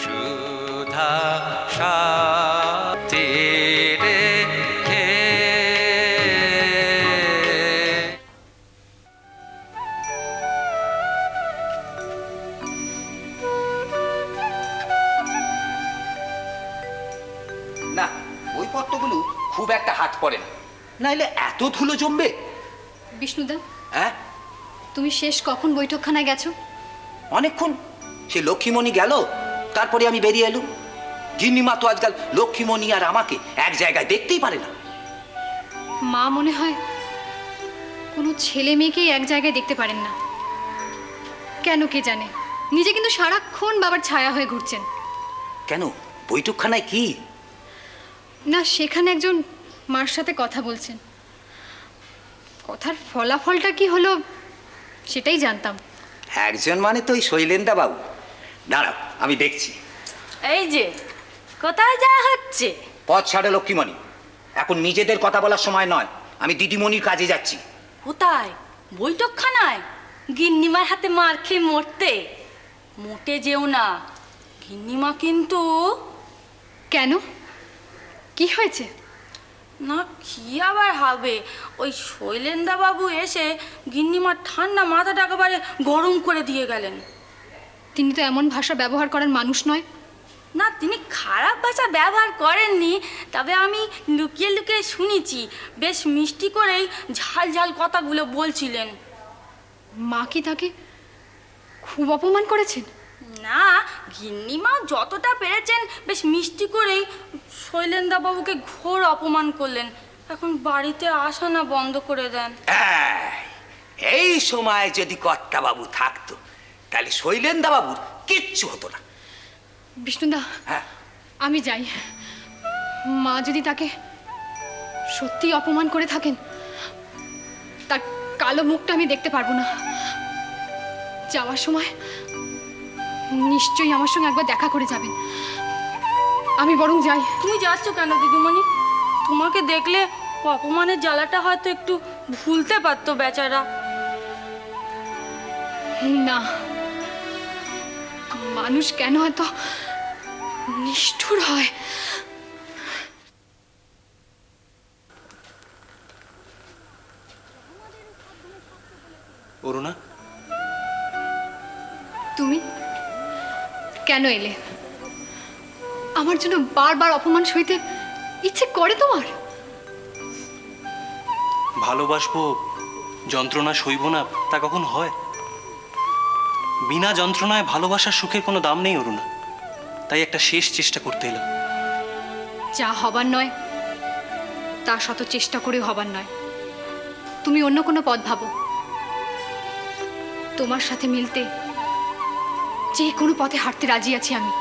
সুধা সাথে রেখে। না, বইপত্রগুলো খুব একটা হাত পড়ে না, নাইলে এত ধুলো জমবে। বিষ্ণুদা, হ্যাঁ, তুমি শেষ কখন বৈঠকখানায় গেছো? অনেকক্ষণ। সে লক্ষ্মীমণি গেল, তারপরে আমি বেরিয়ে এলুম। গিন্নিমা তো আজকাল লক্ষ্মীমণি আর আমাকে এক জায়গায় দেখতেই পারে না। মা মনে হয় কোনো ছেলে মেয়েকেই এক জায়গায় দেখতে পারেন না। কেন কে জানে, নিজে কিন্তু সারাক্ষণ বাবার ছায়া হয়ে ঘুরছেন। কেন, বৈঠকখানায় কি? না, সেখানে একজন মার সাথে কথা বলছেন। কথার ফলাফলটা কি হলো সেটাই জানতাম। একজন মানে তো ওই শৈলেন্দা বাবু। দাঁড়াও, আমি দেখছি। এই যে, কোথায় যাওয়া হচ্ছে? পথ ছাড়ে লক্ষ্মীমণি, এখন নিজেদের কথা বলার সময় নয়। আমি দিদিমণির কাজে যাচ্ছি। কোথায়? বৈঠকখানায়? গিন্নিমার হাতে মার খেয়ে মরতে? মোটে যেও না, গিন্নিমা কিন্তু। কেন, কি হয়েছে? না, কি আবার হবে, ওই শৈলেন্দা বাবু এসে গিন্নিমার ঠান্ডা মাথাটা একেবারে গরম করে দিয়ে গেলেন। তিনি তো এমন ভাষা ব্যবহার করার মানুষ নয়। না, তিনি খারাপ ভাষা ব্যবহার করেননি, তবে আমি লুকিয়ে লুকিয়ে শুনেছি, বেশ মিষ্টি করেই ঝাল ঝাল কথাগুলো বলছিলেন। মা কি তাকে খুব অপমান করেছেন? না, গিন্নিমা যতটা পেরেছেন বেশ মিষ্টি করেই শৈলেন্দা বাবুকে ঘোর অপমান করলেন। এখন বাড়িতে আসা না বন্ধ করে দেন। এই সময় যদি কর্তা বাবু থাকতো, তাহলে শৈলেন্দা বাবুর কিচ্ছু হতো না। বিষ্ণুদা, হ্যাঁ, আমি যাই। মা যদি তাকে সত্যি অপমান করে থাকেন, তার কালো মুখটা আমি দেখতে পারবো না। যাওয়ার সময় নিশ্চয়ই আমার সঙ্গে একবার দেখা করে যাবেন। আমি বরং যাই। তুমি যাচ্ছ কেন দিদিমণি? তোমাকে দেখলে অপমানের জ্বালাটা হয়তো একটু ভুলতে পারতো বেচারা। না, মানুষ কেন এত নিষ্ঠুর হয়? অরুণা, তুমি কেন এলে? আমার জন্য বারবার অপমান সইতে ইচ্ছে করে তোমার? ভালোবাসবো, যন্ত্রণা সইব না, তা কখন হয়? বিনা যন্ত্রণায় ভালোবাসার সুখের কোনো দাম নেই অরুণা। তাই একটা শেষ চেষ্টা করতে এলাম। যা হবার নয় তা শত চেষ্টা করেও হবার নয়। তুমি অন্য কোনো পথ ভাবো। তোমার সাথে মিলতে যে কোনো পথে হাঁটতে রাজি আছি আমি।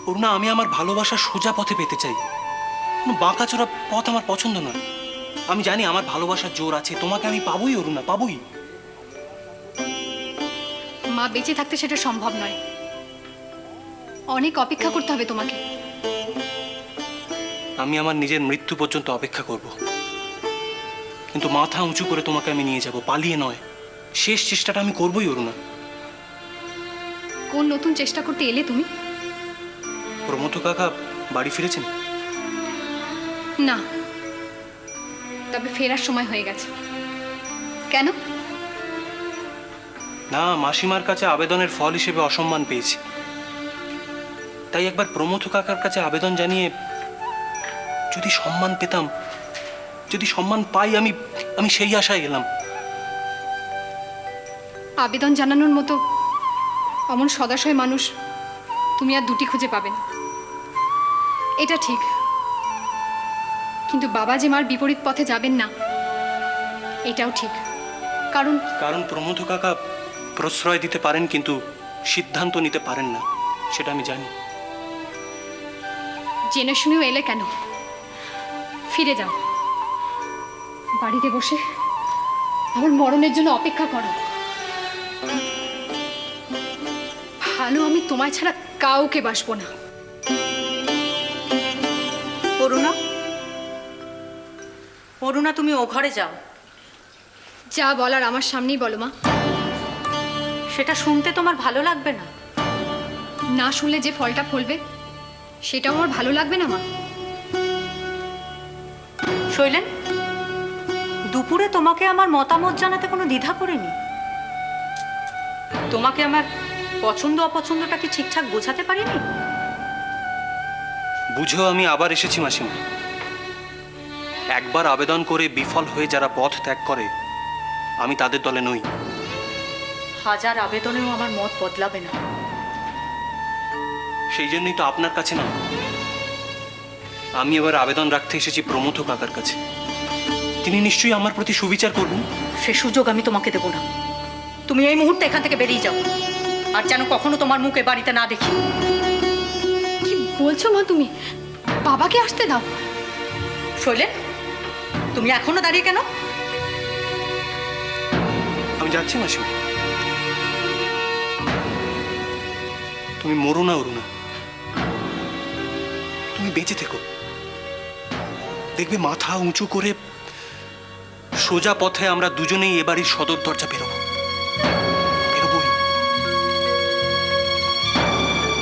অরুণা, আমি আমার ভালোবাসার সোজা পথে পেতে চাই। কোনো বাঁকাচোরা পথ আমার পছন্দ নয়। আমি জানি আমার ভালোবাসার জোর আছে, তোমাকে আমি পাবোই অরুণা, পাবোই। মা বেঁচে থাকতে সেটা সম্ভব নয়। অনেক অপেক্ষা করতে হবে তোমাকে। আমি আমার নিজের মৃত্যু পর্যন্ত অপেক্ষা করব, কিন্তু মাথা উঁচু করে তোমাকে আমি নিয়ে যাব, পালিয়ে নয়। শেষ চেষ্টাটা আমি করবই অরুণা। কোন নতুন চেষ্টা করতে এলে তুমি? প্রমথ কাকা বাড়ি ফিরেছেন? না, তবে ফেরার সময় হয়ে গেছে। কেন? না, মাসিমার কাছে আবেদনের ফল হিসেবে অসম্মান পেয়েছি। তাই একবার প্রমথ কাকার কাছে আবেদন জানিয়ে যদি সম্মান পেতাম, যদি সম্মান পাই, আমি সেই আশায় এলাম। আবেদন জানানোর মতো অমন সদাশয় মানুষ তুমি আর দুটি খুঁজে পাবে না, এটা ঠিক। কিন্তু বাবা যে মার বিপরীত পথে যাবেন না এটাও ঠিক। কারণ প্রমথ কাকা প্রশ্রয় দিতে পারেন, কিন্তু সিদ্ধান্ত নিতে পারেন না, সেটা আমি জানি। জেনে শুনেও এলে কেন? ফিরে যাও, বাড়িতে বসে আমার মরণের জন্য অপেক্ষা করো। ভালো আমি তোমায় ছাড়া কাউকে বাসবো না। অরুণা, অরুণা, তুমি ও ঘরে যাও। যা বলার আমার সামনেই বলো মা। সেটা শুনতে তোমার ভালো লাগবে না? না শুনলে যে ফলটা ফলবে সেটাও আমার ভালো লাগবে না মা। শৈলেন, দুপুরে তোমাকে আমার মতামত জানাতে কোনো দ্বিধা করিনি। তোমাকে আমার পছন্দ অপছন্দটা কি ঠিকঠাক বোঝাতে পারিনি? বুঝেও আমি আবার এসেছি মাসিমা। একবার আবেদন করে বিফল হয়ে যারা পথ ত্যাগ করে, আমি তাদের দলে নই। হাজার আবেদনেও আমার মত বদলাবে না। সেই জন্যই তো আপনার কাছে না, আমি এবার আবেদন রাখতে এসেছি প্রমথ কাকার কাছে। তিনি নিশ্চয়ই আমার প্রতি সুবিচার করবেন। সে সুযোগ আমি তোমাকে দেব না। তুমি এই মুহূর্তে এখান থেকে বেরিয়ে যাও, আর যেন কখনো তোমার মুখে বাড়িতে না দেখি। কি বলছো মা তুমি? বাবাকে আসতে দাও। শৈলেন, তুমি এখনো দাঁড়িয়ে কেন? আমি যাচ্ছি মাসিমা। তুমি মরো না অরুণা, তুমি বেঁচে থেকো। দেখবে মাথা উঁচু করে সোজা পথে আমরা দুজনেই এ বাড়ির সদর দরজা বেরোবই।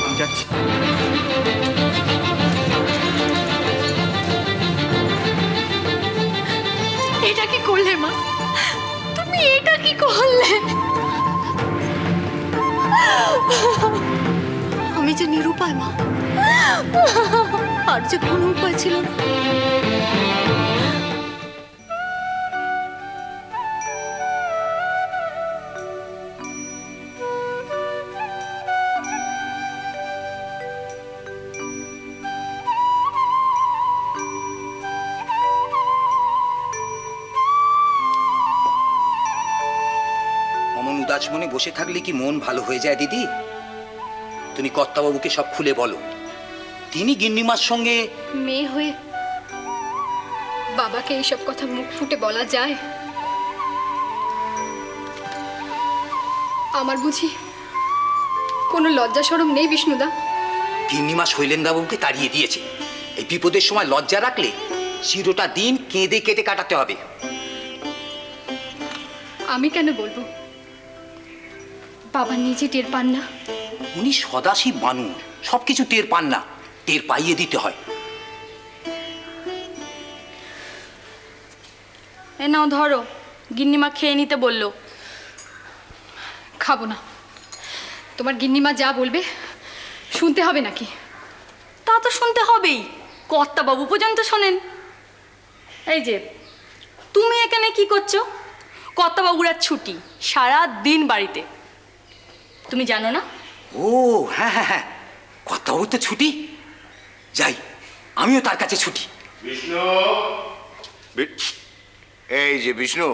আমি যাচ্ছি। এটা কি করলে মা? তুমি এটা কি করলে? আমি যে নিরুপায় মা, আর যে কোনো উপায় ছিল না। অমন উদাস মনে বসে থাকলে কি মন ভালো হয়ে যায় দিদি? তুমি কর্তাবাবুকে সব খুলে বলো। তিনি গিন্নিমার সঙ্গে মেয়ে হয়ে বাবাকে এইসব কথা মুখ ফুটে বলা যায়? আমার বুঝি কোনো লজ্জা শরম নেই বিষ্ণুদা? গিন্নিমা শৈলেন্দ্রবাবুকে তাড়িয়ে দিয়েছে। এই বিপদের সময় লজ্জা রাখলে চিরটা দিন কেঁদে কেটে কাটাতে হবে। আমি কেন বলবো? বাবা নিজে টের পান না? উনি সদাশিব মানুষ, সবকিছু টের পান না, টের পাইয়ে দিতে হয়। এ নাও ধরো, গিন্নিমা খেয়ে নিতে বললো। খাবো না। তোমার গিন্নিমা যা বলবে শুনতে হবে নাকি? তা তো শুনতে হবেই, কর্তাবাবু পর্যন্ত শোনেন। এই যে তুমি এখানে কি করছো? কর্তাবাবুর আর ছুটি, সারা দিন বাড়িতে। তুমি জানো না? ও হ্যাঁ হ্যাঁ হ্যাঁ, কর্তাবাবুর তো ছুটি। যাই, আমিও তার কাছে ছুটি। বিষ্ণু, এই যে বিষ্ণু,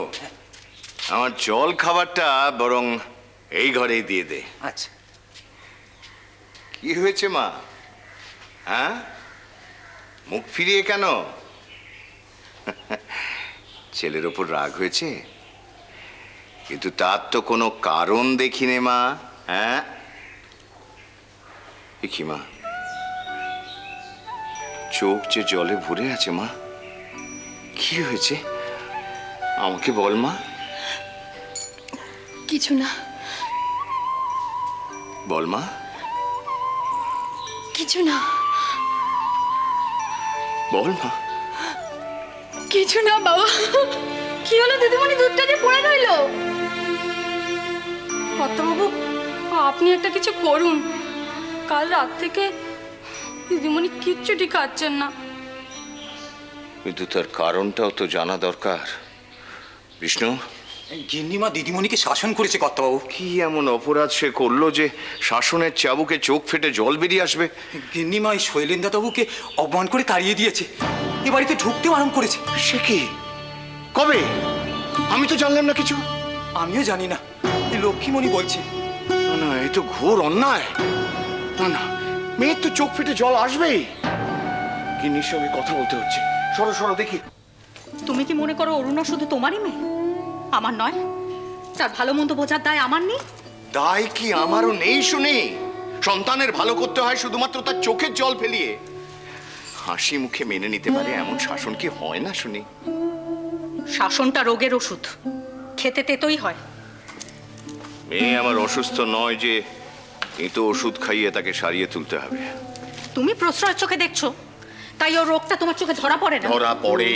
আমার জল খাবারটা বরং এই ঘরেই দিয়ে দে। আচ্ছা। কি হয়েছে মা? হ্যাঁ, মুখ ফিরিয়ে কেন? ছেলের ওপর রাগ হয়েছে? কিন্তু তার তো কোনো কারণ দেখি নে মা। হ্যাঁ, এ কি মা, চোখ যে জলে ভরে আছে মা, কি হয়েছে আমাকে বল মা। কিছু না, বল মা। কিছু না, বল মা। কিছু না বাবা। কি হলো দিদিমণি? দুধটা যে পড়ে রইলো। কর্তাবাবু, আপনি একটা কিছু করুন। কাল রাত থেকে দিদিমণি কিচ্ছুটি খাচ্ছেন না। কিন্তু তার কারণটাও তো জানা দরকার বিষ্ণু। গিন্নিমা দিদিমণিকে শাসন করেছে কর্তাবাবু। কি এমন অপরাধ সে করলো যে শাসনের চাবুকে চোখ ফেটে জল বেরিয়ে আসবে? গিন্নিমা এই শৈলেন্দ্রবাবুকে অপমান করে তাড়িয়ে দিয়েছে, এ বাড়িতে ঢুকতেও আরম্ভ করেছে। সে কি? কবে? আমি তো জানলাম না কিছু। আমিও জানি না, এই লক্ষ্মীমণি বলছে। না না, এ তো ঘোর অন্যায়। না না, মেয়ের তো চোখ ফেটে জল আসবেই। গিন্নির সঙ্গে কথা বলতে হচ্ছে। সরো সরো দেখি। তুমি কি মনে করো অরুণা শুধু তোমারই মেয়ে, আমার নয়? তার ভালো মন্দ বোঝার দায় আমার নেই? দায় কি আমারও নেই শুনি? সন্তানের ভালো করতে হয় শুধুমাত্র তার চোখের জল ফেলিয়ে? হাসি মুখে মেনে নিতে পারে এমন শাসন কি হয় না শুনি? শাসনটা রোগের ওষুধ, খেতে তেতোই হয়। মেয়ে আমার অসুস্থ নয় যে কিন্তু ওষুধ খাইয়ে তাকে সারিয়ে তুলতে হবে। তুমি প্রশ্রয়ের চোখে দেখছো, তাই ওর রোগটা তোমার চোখে ধরা পড়ে না। ধরা পড়ে,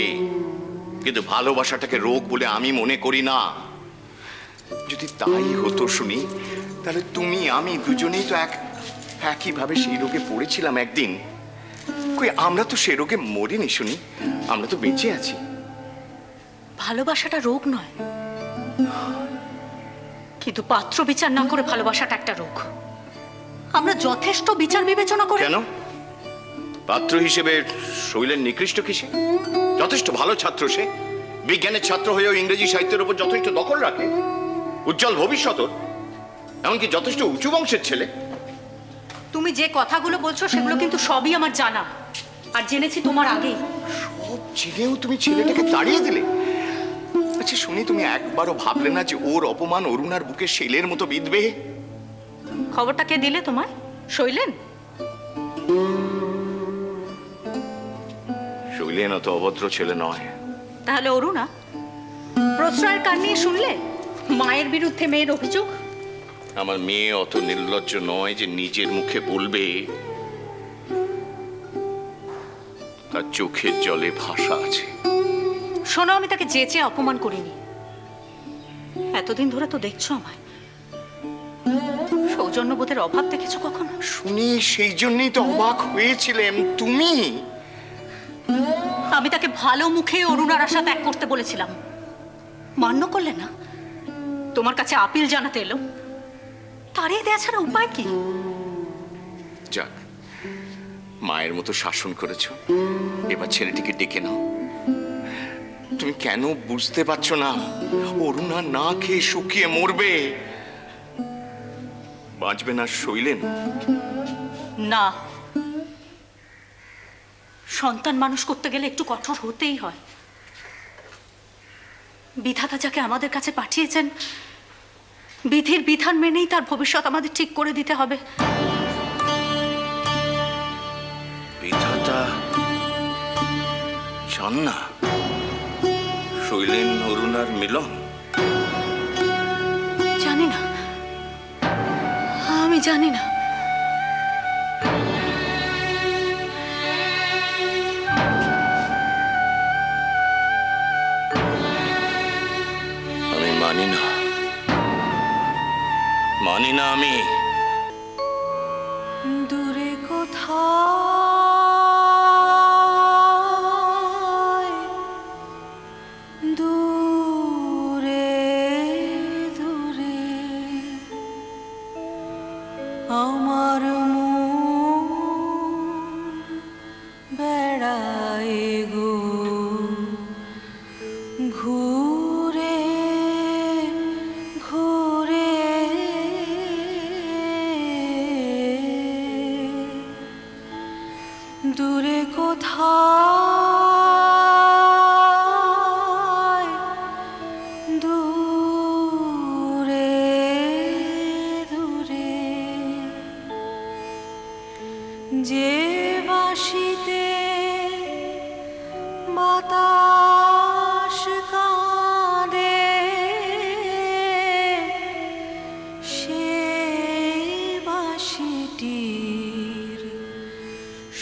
কিন্তু ভালোবাসাটাকে রোগ বলে আমি মনে করি না। যদি তাই হতো শুনি, তাহলে তুমি আমি দুজনেই তো একইভাবে সেই রোগে পড়েছিলাম একদিন। কই আমরা তো সে রোগে মরিনি শুনি, আমরা তো বেঁচে আছি। ভালোবাসাটা রোগ নয়, কিন্তু পাত্র বিচার না করে ভালোবাসাটা একটা রোগ। আমরা যথেষ্ট বিচার বিবেচনা করে। কেন? পাত্র হিসেবে শৈলেন নিকৃষ্ট কিসে? যথেষ্ট ভালো ছাত্র সে, বিজ্ঞানের ছাত্র হয়েও ইংরেজি সাহিত্যের উপর যথেষ্ট দখল রাখে, উজ্জ্বল ভবিষ্যৎ, এমনকি যথেষ্ট উঁচু বংশের ছেলে। তুমি যে কথাগুলো বলছো সেগুলো কিন্তু সবই আমার জানা, আর জেনেছি তোমার আগেই। সব জেনেও তুমি ছেলেটাকে তাড়িয়ে দিলে? আচ্ছা শুনি, তুমি একবারও ভাবলে না যে ওর অপমান অরুণার বুকে শেলের মতো বিঁধবে? খবরটা কে দিলে তোমায়? শৈলেন? শৈলেন অত অভদ্র ছেলে নয়। তাহলে অরুণা? প্রশ্রয়ের কান নিয়ে শুনলে মায়ের বিরুদ্ধে মেয়ের অভিযোগ। আমার মেয়ে অত নির্লজ্জ নয় যে নিজের মুখে বলবে। তার চোখের জলে ভাষা আছে। শোনো, আমি তাকে যেচে অপমান করিনি। এতদিন ধরে তো দেখছো আমায়, সৌজন্যবোধের অভাব দেখেছো কখনো? শুনি সেই জন্যই তো অবাক হয়েছিলেন তুমি। আমি তাকে ভালো মুখে অরুণার আশা ত্যাগ করতে বলেছিলাম, মান্য করলে না। তোমার কাছে আপিল জানাতে এলো, তাড়িয়ে দেওয়া ছাড়া উপায় কি? যাক, মায়ের মতো শাসন করেছো, এবার ছেলেটিকে ডেকে নাও। তুমি কেন বুঝতে পারছো না? অরুণা না খেয়ে শুকিয়ে মরবে, বাঁচবে না শৈলেন। না, সন্তান মানুষ করতে গেলে একটু কঠোর হতেই হয়। বিধাতা যাকে আমাদের কাছে পাঠিয়েছেন, বিধির বিধান মেনেই তার ভবিষ্যৎ আমাদের ঠিক করে দিতে হবে। বিধাতা চান না শৈলেন অরুণার মিলন? জানি না, আমি জানি না। আমি মানি না, মানি না আমি। দূরে কোথায়, দূরে দূরে আমার মন বেড়ায় গো, ঘুরে ঘুরে। দূরে কোথায়, দূরে দূরে যে বাঁশিতে বাতাস কাঁদে, সেই বাঁশিটির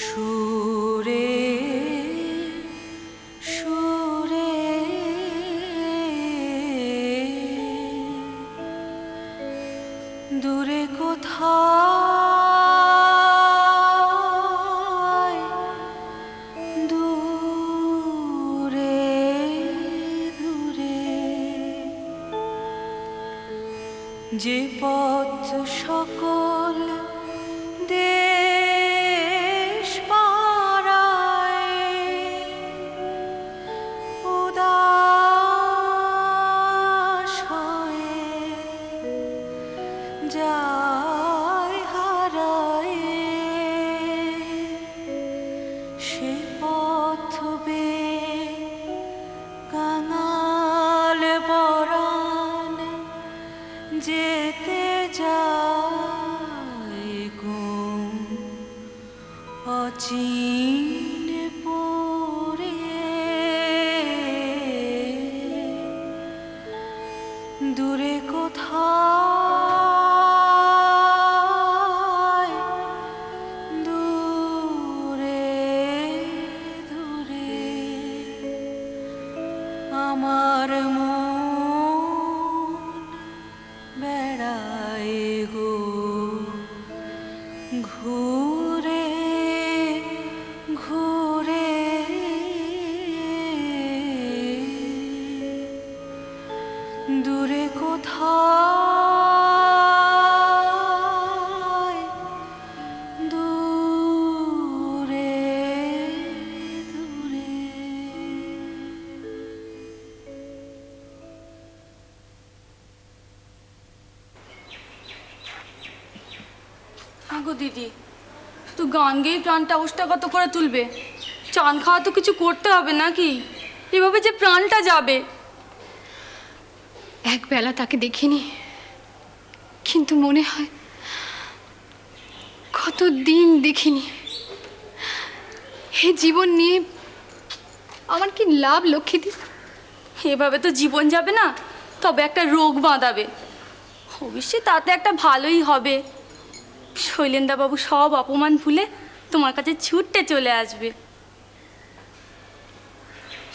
সুরে সুরে দূরে কোথায়, দূরে দূরে যে পথ সকল দেশ পারায় উদাস হয়ে যায় হারায়, সে পথ বেয়ে কাঙাল পরাণ যেতে যায় কোন অচিন পরে। দূরে কোথায়, আমার মন বেড়ায় গো ঘুরে ঘুরে দূরে কোথায় দূরে দূরে। আগো দিদি, তো গান গেয়ে প্রাণটা অবস্থা কত করে তুলবে? চান খাওয়া তো কিছু করতে হবে নাকি? এভাবে যে প্রাণটা যাবে। একবেলা তাকে দেখিনি, কিন্তু মনে হয় কত দিন দেখিনি। হে জীবন নিয়ে আমার কি লাভ লক্ষ্মীদি? এভাবে তো জীবন যাবে না, তবে একটা রোগ বাঁধাবে। অবশ্যই তাতে একটা ভালোই হবে। শৈলেন্দ্রবাবু সব অপমান ভুলে তোমার কাছে ছুটতে চলে আসবে।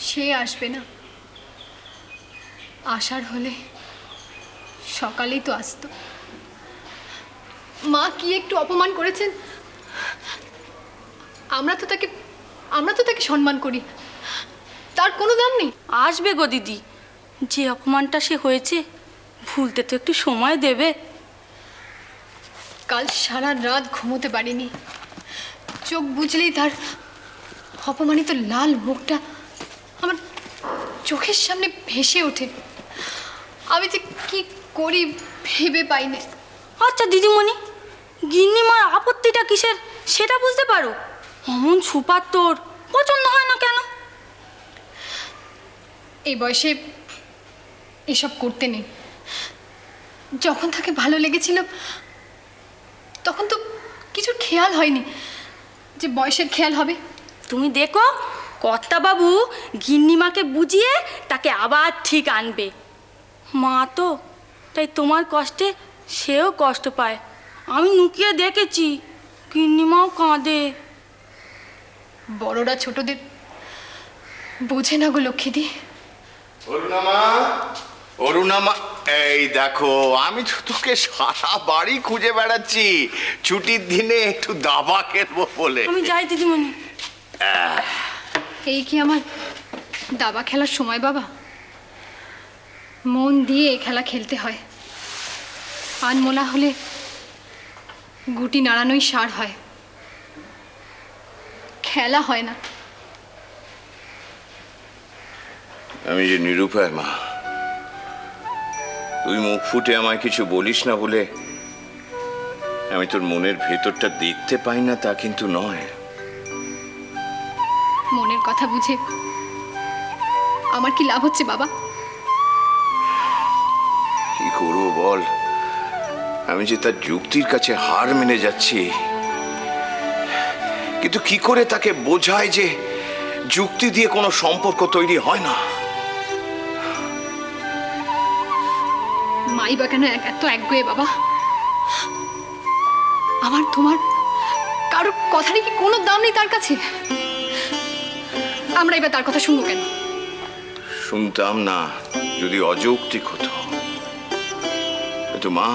সে আসবে না, আসার হলে সকালেই তো আসতো। মা কি একটু অপমান করেছেন? আমরা তো তাকে সম্মান করি, তার কোনো দাম নেই। আসবে গো দিদি, যে অপমানটা সে হয়েছে ভুলতে তো একটু সময় দেবে। কাল সারা রাত ঘুমোতে পারিনি। চোখ বুঝলেই তার অপমানিত লাল মুখটা আমার চোখের সামনে ভেসে ওঠে। আমি যে কি করি ভেবে পাই না। আচ্ছা দিদিমণি, গিন্নিমার আপত্তিটা কিসের সেটা বুঝতে পারো? অমন সুপার তোর পছন্দ হয় না কেন? এই বয়সে এসব করতে নেই। যখন তাকে ভালো লেগেছিল তখন তো কিছু খেয়াল হয়নি যে বয়সের খেয়াল হবে। তুমি দেখো, কর্তাবাবু গিন্নিমাকে বুঝিয়ে তাকে আবার ঠিক আনবে। মা তো, তাই তোমার কষ্টে সেও কষ্ট পায়। আমি লুকিয়ে দেখেছি, গিন্নিমাও কাঁদে। বড়রা ছোটদের বোঝে না গো লক্ষ্মীদি। অরুণামা, অরুণামা, এই দেখো, আমি তো তোকে সারা বাড়ি খুঁজে বেড়াচ্ছি ছুটির দিনে একটু দাবা খেলবো বলে। আমি যাই দিদিমণি। এই কি আমার দাবা খেলার সময় বাবা? মন দিয়ে এই খেলা খেলতে হয়। আনমোলা হলে গুটি নাড়ানোই সার হয়, খেলা হয় না। আমি যে নিরুপায় মা, তুই মুখ ফুটে আমায় কিছু বলিস না বলে আমি তোর মনের ভেতরটা দেখতে পাই না তা কিন্তু নয়। মনের কথা বুঝে আমার কি লাভ হচ্ছে বাবা? কি করবো বল, আমি যে তার যুক্তির কাছে হার মেনে যাচ্ছি, কিন্তু কি করে তাকে বোঝায় যে যুক্তি দিয়ে কোনো সম্পর্ক তৈরি হয় না। মাই বা কেন এত একগুয়ে বাবা? আমার তোমার কারোর কথারই কি কোনো দাম নেই তার কাছে? আমরা এবার তার কথা শুনবো কেন? শুনতাম না যদি অযৌক্তিক হতো। কিন্তু মা,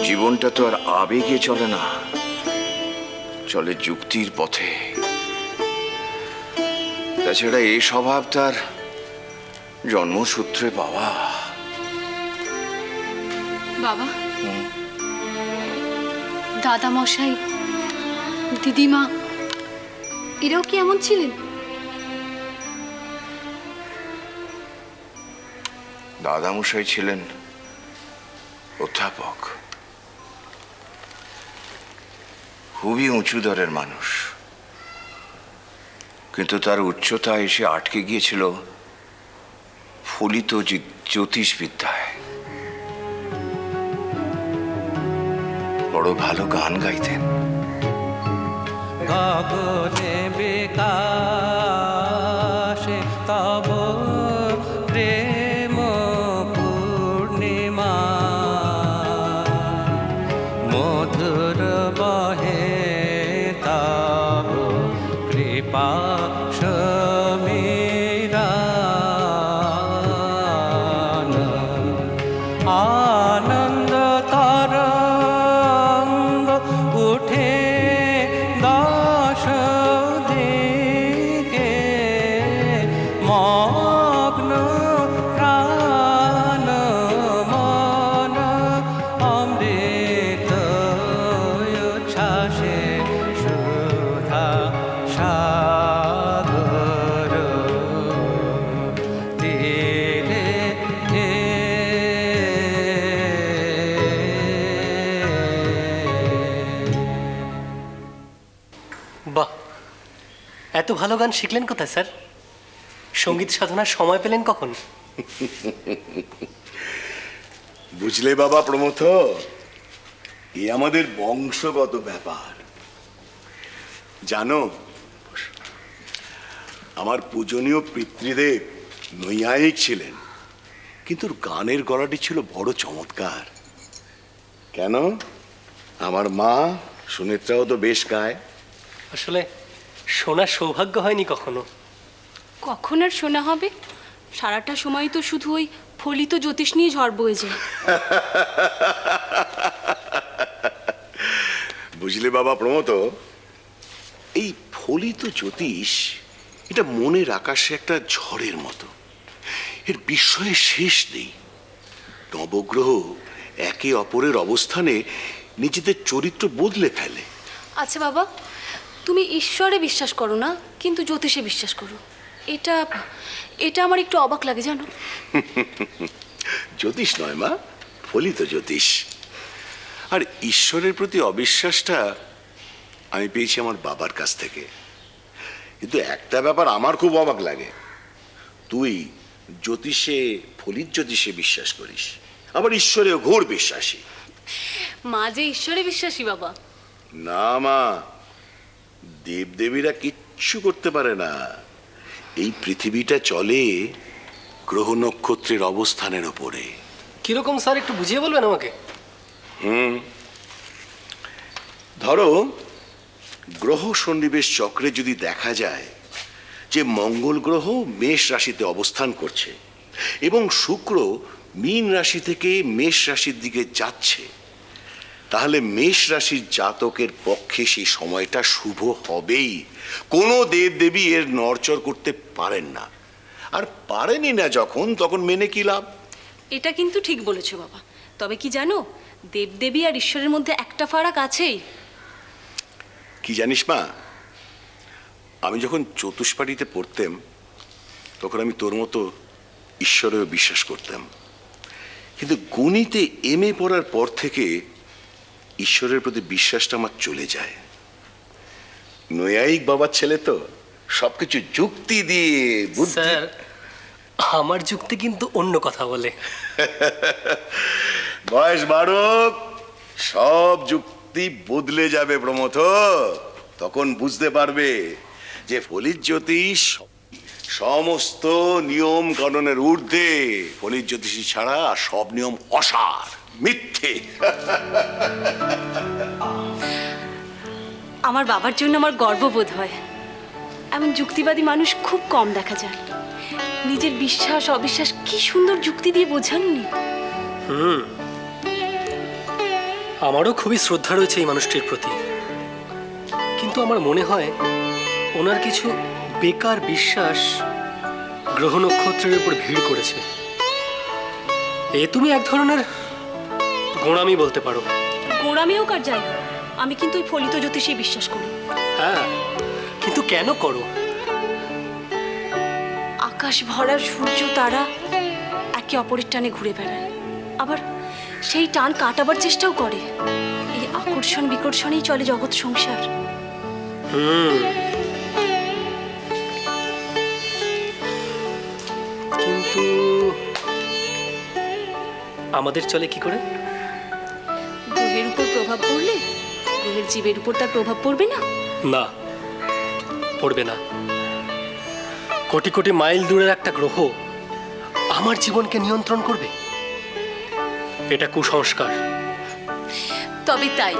জীবনটা তো আর আবেগে চলে না, চলে যুক্তির পথে। তাছাড়া এই স্বভাব তার জন্মসূত্রে পাওয়া। বাবা, দাদা মশাই, দিদিমা এরাও কি এমন ছিলেন? দাদামশাই ছিলেন অধ্যাপক, খুবই উঁচু দরের মানুষ, কিন্তু তার উচ্চতা এসে আটকে গিয়েছিল ফলিত জ্যোতিষবিদ্যায়। বড় ভালো গান গাইতেন। গগনে বিকাশে তব প্রেম পূর্ণিমা, মধুর বহে তব কৃপা সমীরা। এত ভালো গান শিখলেন কোথায় স্যার? সঙ্গীত সাধনার সময় পেলেন কখন? বুঝলে বাবা প্রমথ, এ আমাদের বংশগত ব্যাপার। জানো, আমার পূজনীয় পিতৃদেব নৈয়ায়িক ছিলেন, কিন্তু ওর গানের গলাটি ছিল বড় চমৎকার। কেন, আমার মা সুনেত্রাও তো বেশ গায়। আসলে শোনার সৌভাগ্য হয়নি কখনো। কখন আর শোনা হবে? সারাটা সময় তো শুধু ওই ফলিত জ্যোতিষ নিয়ে ঝড় বয়ে যায়। বুঝলে বাবা প্রমথ, এই ফলিত জ্যোতিষ এটা মনের আকাশে একটা ঝড়ের মতো, এর বিস্ময়ের শেষ নেই। নবগ্রহ একে অপরের অবস্থানে নিজেদের চরিত্র বদলে ফেলে। আচ্ছা বাবা, তুমি ঈশ্বরে বিশ্বাস করো না, কিন্তু জ্যোতিষে বিশ্বাস করো। এটা এটা আমার একটু অবাক লাগে জানো। জ্যোতিষ নয় মা, ফলিত জ্যোতিষ। আর ঈশ্বরের প্রতি অবিশ্বাসটা আমি পেয়েছি আমার বাবার কাছ থেকে। কিন্তু একটা ব্যাপার আমার খুব অবাক লাগে, তুই জ্যোতিষে, ফলিত জ্যোতিষে বিশ্বাস করিস, আবার ঈশ্বরে ঘোর বিশ্বাসী। মা যে ঈশ্বরে বিশ্বাসী বাবা। না মা, দেবদেবীরা কিচ্ছু করতে পারে না। এই পৃথিবীটা চলে গ্রহ নক্ষত্রের অবস্থানের উপরে। কিরকম স্যার, একটু বুঝিয়ে বলবেন আমাকে? ধরো, গ্রহ সন্নিবেশ চক্রে যদি দেখা যায় যে মঙ্গল গ্রহ মেষ রাশিতে অবস্থান করছে এবং শুক্র মীন রাশি থেকে মেষ রাশির দিকে যাচ্ছে, তাহলে মেষ রাশির জাতকের পক্ষে সেই সময়টা শুভ হবেই। কোনো দেবদেবী এর নড়চড় করতে পারেন না, আর পারেনি না যখন, তখন মেনে কি লাভ? এটা কিন্তু ঠিক বলেছো বাবা। তবে কি জানো, দেবদেবী আর ঈশ্বরের মধ্যে একটা ফারাক আছেই। কি জানিস মা, আমি যখন চতুষ্পাটিতে পড়তাম তখন আমি তোর মতো ঈশ্বরেও বিশ্বাস করতাম, কিন্তু গণিতে এমএ পড়ার পর থেকে ঈশ্বরের প্রতি বিশ্বাসটা আমার চলে যায়। নৈয়ায়িক বাবার ছেলে তো, সবকিছু যুক্তি দিয়ে, বুদ্ধি। স্যার, আমার যুক্তি কিন্তু অন্য কথা বলে। বয়স বাড়ুক, সব যুক্তি বদলে যাবে প্রমথ। তখন বুঝতে পারবে যে ফলিত জ্যোতিষ সমস্ত নিয়ম কানুনের ঊর্ধ্বে। ফলিত জ্যোতিষী ছাড়া আর সব নিয়ম অসার, মিথ্যে। আমার বাবার জন্য আমার গর্ববোধ হয়। এমন যুক্তিবাদী মানুষ খুব কম দেখা যায়। নিজের বিশ্বাস অবিশ্বাস কি সুন্দর যুক্তি দিয়ে বোঝাননি। আমারও খুবই শ্রদ্ধা রয়েছে এই মানুষটির প্রতি, কিন্তু আমার মনে হয় ওনার কিছু বেকার বিশ্বাস গ্রহ নক্ষত্রের উপর ভিড় করেছে। এ তুমি এক ধরনের গোঁড়ামি বলতে পারো। গোড়ামিও কার যাই হোক, আমি কিন্তু ওই ফলিত জ্যোতিষে বিশ্বাস করি। হ্যাঁ, কিন্তু কেন করো? আকাশ ভরা সূর্য তারা একে অপরের টানে ঘুরে বেড়ায়, আবার সেই টান কাটাবার চেষ্টাও করে। এই আকর্ষণ বিকর্ষণেই চলে জগৎ সংসার। কিন্তু আমাদের চলে কি করে? গ্রহের উপর প্রভাব পড়লে গ্রহের জীবের উপর তার প্রভাব পড়বে না? না, পড়বে না। কোটি কোটি মাইল দূরের একটা গ্রহ আমার জীবনকে নিয়ন্ত্রণ করবে? এটা কুসংস্কার। তবে তাই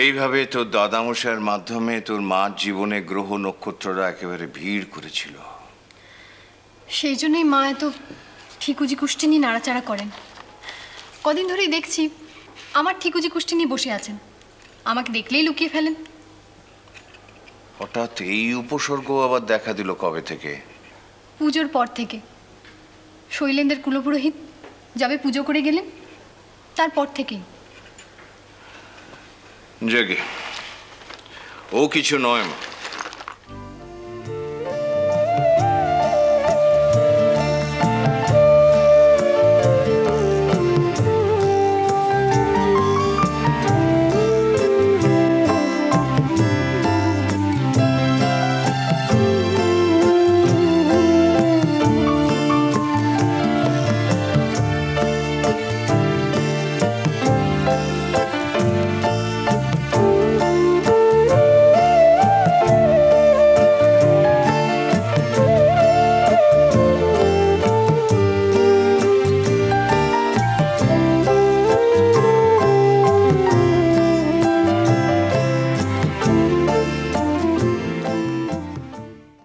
এইভাবে তোর দাদামশাইয়ের মাধ্যমে তোর মার জীবনে গ্রহ নক্ষত্ররা একেবারে ভিড় করেছিল। সেই জন্যই মা এত ঠিকুজি কুষ্টি নিয়ে নাড়াচাড়া করেন। কদিন ধরেই দেখছি আমার ঠিকুজি কুষ্টি নিয়ে বসে আছেন, আমাকে দেখলেই লুকিয়ে ফেলেন। হঠাৎ এই উপসর্গ আবার দেখা দিল কবে থেকে? পুজোর পর থেকে। শৈলেন্দ্রের কুলপুরোহিত যাবে পুজো করে গেলেন, তারপর থেকেই। জেগে ও কিছু নয় মা,